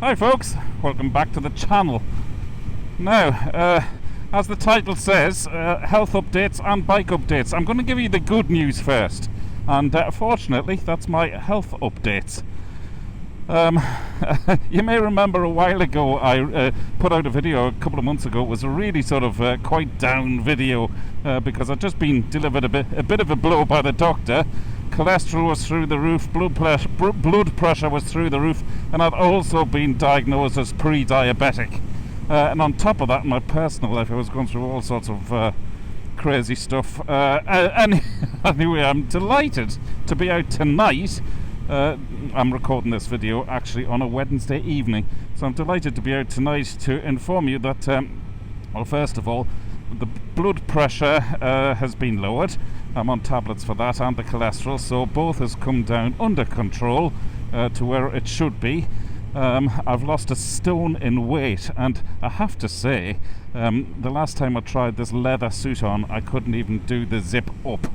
Hi folks, welcome back to the channel. Now, as the title says, health updates and bike updates. I'm going to give you the good news first, and fortunately that's my health updates. You may remember a while ago I put out a video a couple of months ago. It was a really sort of quite down video because I'd just been delivered a bit of a blow by the doctor. Cholesterol was through the roof, blood pressure was through the roof, and I'd also been diagnosed as pre-diabetic. And on top of that, in my personal life, I was going through all sorts of crazy stuff. And anyway, I'm delighted to be out tonight. I'm recording this video actually on a Wednesday evening, so I'm delighted to be out tonight to inform you that, well, first of all, the blood pressure has been lowered. I'm on tablets for that and the cholesterol, so both has come down under control to where it should be. I've lost a stone in weight, and I have to say, the last time I tried this leather suit on, I couldn't even do the zip up.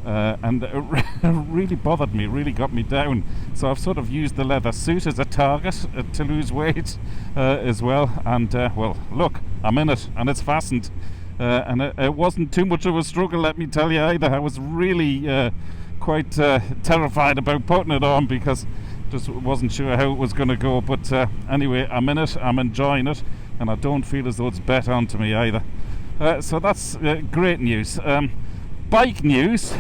And it really bothered me, really got me down. So I've sort of used the leather suit as a target to lose weight as well. And well, look, I'm in it, and it's fastened. And it wasn't too much of a struggle, let me tell you, either. I was really quite terrified about putting it on because just wasn't sure how it was going to go. But anyway, I'm in it, I'm enjoying it, and I don't feel as though it's bet onto me either. So that's great news. Bike news.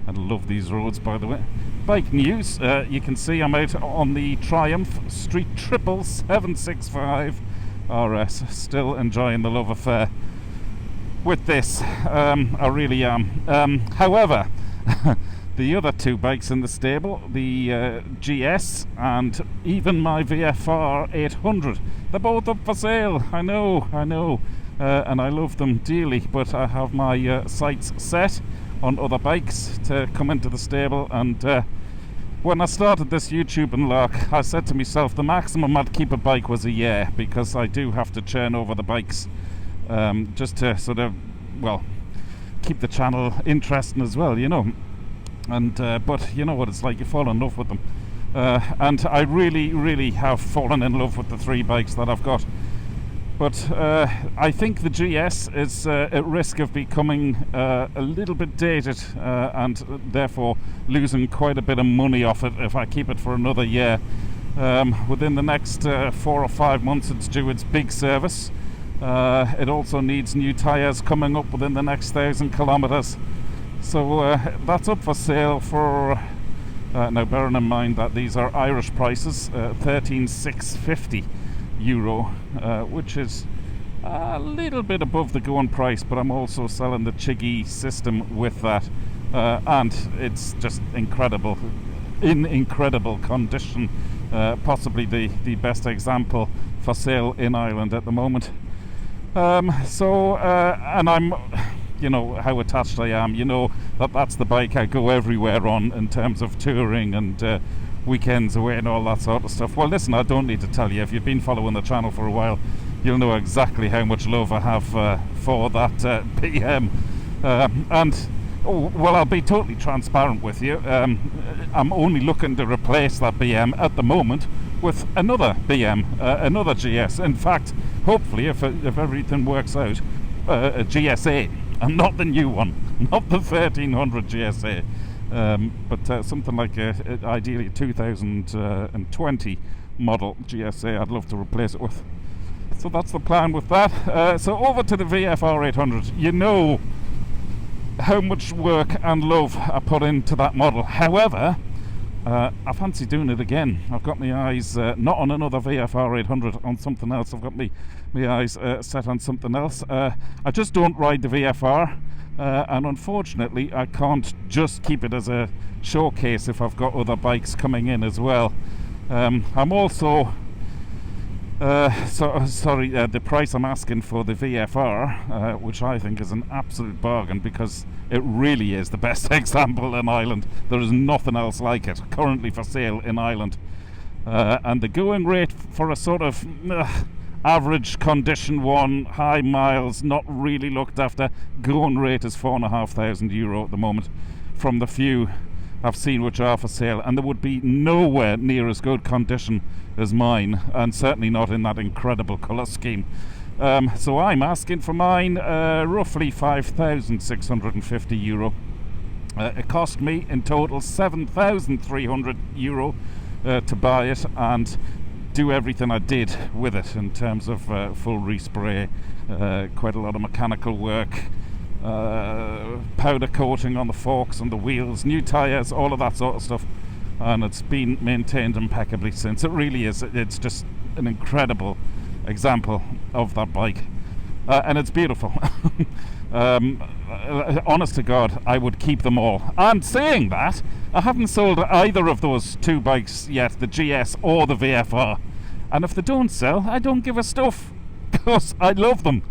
I love these roads, by the way. Bike news. You can see I'm out on the Triumph Street 765 RS. Still enjoying the love affair with this. I really am. However, the other two bikes in the stable, the GS and even my VFR 800, they're both up for sale. I know. And I love them dearly, but I have my sights set on other bikes to come into the stable. And when I started this YouTube and lark, I said to myself the maximum I'd keep a bike was a year, because I do have to churn over the bikes just to sort of, well, keep the channel interesting as well, you know. And but you know what it's like, you fall in love with them, and I really have fallen in love with the three bikes that I've got. But I think the GS is at risk of becoming a little bit dated and therefore losing quite a bit of money off it if I keep it for another year. Within the next 4 or 5 months it's due its big service. It also needs new tyres coming up within the next 1,000 kilometres. So that's up for sale for, now bearing in mind that these are Irish prices, €13,650. Which is a little bit above the going price, but I'm also selling the Chiggy system with that, and it's just incredible, in incredible condition, possibly the best example for sale in Ireland at the moment. And I'm, you know how attached I am, you know that's the bike I go everywhere on in terms of touring and weekends away and all that sort of stuff. Well, listen, I don't need to tell you. If you've been following the channel for a while, you'll know exactly how much love I have for that BM. And well, I'll be totally transparent with you. I'm only looking to replace that BM at the moment with another BM, another GS. In fact, hopefully, if everything works out, a GSA, and not the new one, not the 1300 GSA. But something like ideally a 2020 model GSA I'd love to replace it with. So that's the plan with that. So over to the VFR 800. You know how much work and love I put into that model. However, I fancy doing it again. I've got my eyes not on another VFR 800, on something else. I've got my eyes set on something else. I just don't ride the VFR. And unfortunately I can't just keep it as a showcase if I've got other bikes coming in as well. I'm also the price I'm asking for the VFR, which I think is an absolute bargain, because it really is the best example in Ireland. There is nothing else like it currently for sale in Ireland, and the going rate for a sort of average condition one, high miles, not really looked after, going rate is €4,500 at the moment from the few I've seen which are for sale, and there would be nowhere near as good condition as mine, and certainly not in that incredible colour scheme. So I'm asking for mine roughly €5,650. It cost me in total €7,300 to buy it and do everything I did with it in terms of full respray, quite a lot of mechanical work, powder coating on the forks and the wheels, new tyres, all of that sort of stuff, and it's been maintained impeccably since. It really is. It's just an incredible example of that bike, and it's beautiful. Honest to God, I would keep them all. And saying that, I haven't sold either of those two bikes yet, the GS or the VFR, and if they don't sell, I don't give a stuff, because I love them.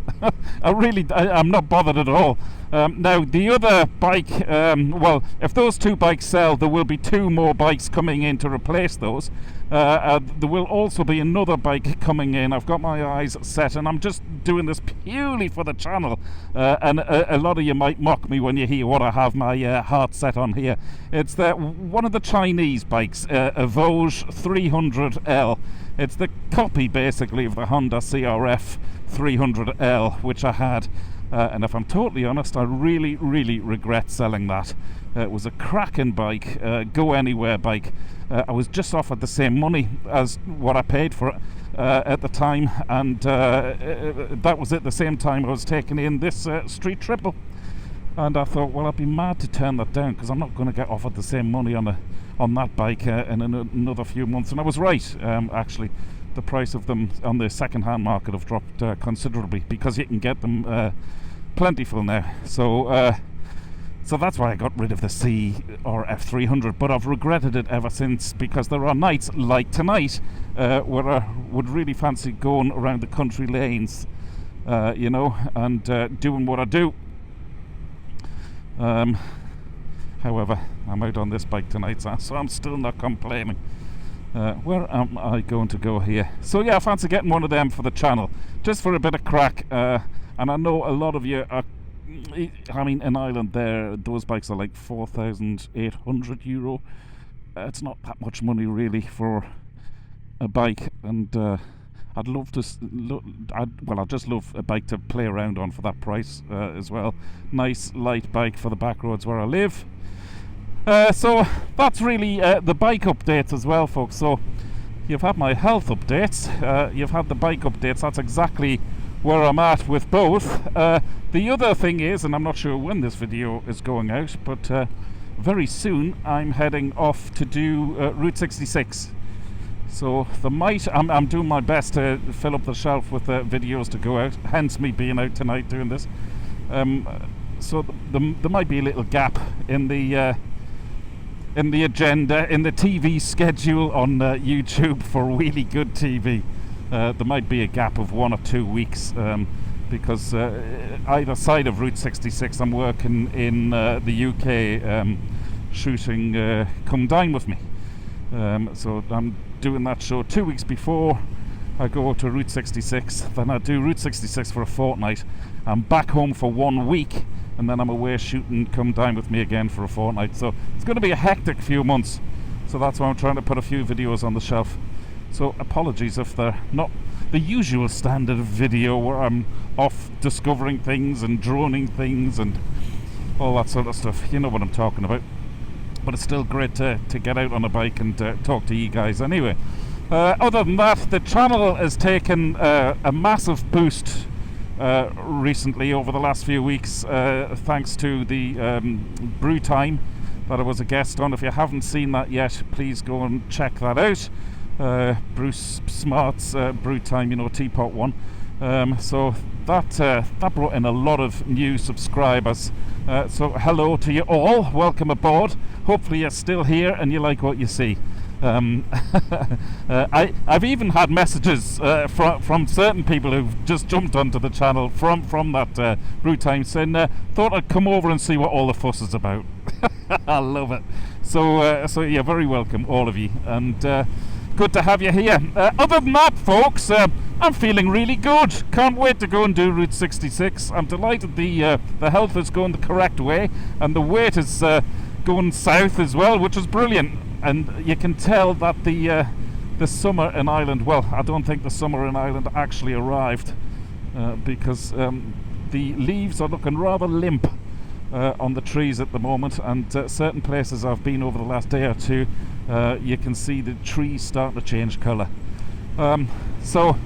I'm not bothered at all. Now the other bike, well, if those two bikes sell, there will be two more bikes coming in to replace those. There will also be another bike coming in. I've got my eyes set, and I'm just doing this purely for the channel, and a lot of you might mock me when you hear what I have my heart set on here. It's one of the Chinese bikes, a Vosges 300L. It's the copy basically of the Honda CRF 300L, which I had, and if I'm totally honest, I really regret selling that. It was a cracking bike, go anywhere bike. I was just offered the same money as what I paid for it at the time, and that was at the same time I was taking in this Street Triple, and I thought, well, I'd be mad to turn that down, because I'm not going to get offered the same money on that bike in another few months. And I was right. Actually, the price of them on the second-hand market have dropped considerably, because you can get them plentiful now. So that's why I got rid of the CRF 300, but I've regretted it ever since, because there are nights like tonight where I would really fancy going around the country lanes, and doing what I do. However, I'm out on this bike tonight, so I'm still not complaining. Where am I going to go here? So yeah, I fancy getting one of them for the channel, just for a bit of crack. And I know a lot of you are, I mean, in Ireland there, those bikes are like €4,800. It's not that much money really for a bike, and I'd love to. I just love a bike to play around on for that price as well. Nice light bike for the back roads where I live. So that's really the bike updates as well, folks. So you've had my health updates, you've had the bike updates. That's exactly where I'm at with both. The other thing is, and I'm not sure when this video is going out, but very soon I'm heading off to do Route 66. So I'm doing my best to fill up the shelf with videos to go out, hence me being out tonight doing this. So there might be a little gap in the agenda, in the TV schedule on YouTube for WheELIEGOODTV. There might be a gap of 1 or 2 weeks, because either side of Route 66 I'm working in the UK, shooting Come Dine With Me. So I'm doing that show 2 weeks before I go to Route 66, then I do Route 66 for a fortnight. I'm back home for 1 week, and then I'm away shooting Come Dine With Me again for a fortnight. So it's going to be a hectic few months, so that's why I'm trying to put a few videos on the shelf. So apologies if they're not the usual standard video where I'm off discovering things and droning things and all that sort of stuff. You know what I'm talking about. But it's still great to get out on a bike and talk to you guys anyway. Other than that, the channel has taken a massive boost recently over the last few weeks, thanks to the Brew Time that I was a guest on. If you haven't seen that yet, please go and check that out. Bruce Smart's Brew Time, Teapot one. So that brought in a lot of new subscribers. So hello to you all, welcome aboard. Hopefully you're still here and you like what you see. I've even had messages from certain people who've just jumped onto the channel from that Brew Time saying, thought I'd come over and see what all the fuss is about. I love it. So you're very welcome, all of you, and good to have you here. Other than that, folks, I'm feeling really good. Can't wait to go and do Route 66. I'm delighted the health is going the correct way, and the weight is going south as well, which is brilliant. And you can tell that the the summer in Ireland, well, I don't think the summer in Ireland actually arrived, because the leaves are looking rather limp on the trees at the moment, and certain places I've been over the last day or two, you can see the trees starting to change colour. So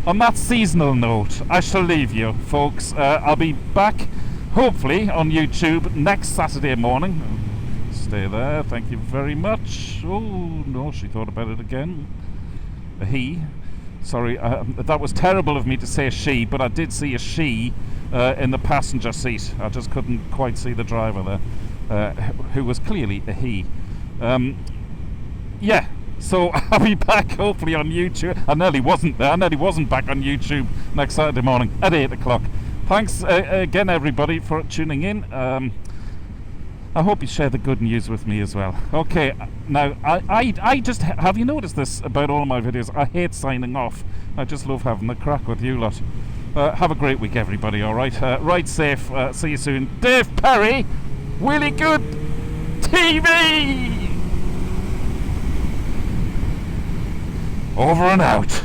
on that seasonal note, I shall leave you, folks. I'll be back hopefully on YouTube next Saturday morning. Stay there, thank you very much. Oh no, she thought about it again. He, sorry, that was terrible of me to say she, but I did see a she in the passenger seat. I just couldn't quite see the driver there, who was clearly a he. Yeah, so I'll be back hopefully on YouTube. I nearly wasn't there. I nearly wasn't back on YouTube next Saturday morning at 8 o'clock. Thanks again, everybody, for tuning in. I hope you share the good news with me as well. Okay, now, I just... Have you noticed this about all my videos? I hate signing off. I just love having the crack with you lot. Have a great week, everybody, alright? Ride safe. See you soon. Dave Perry, Wheelie Good TV! Over and out.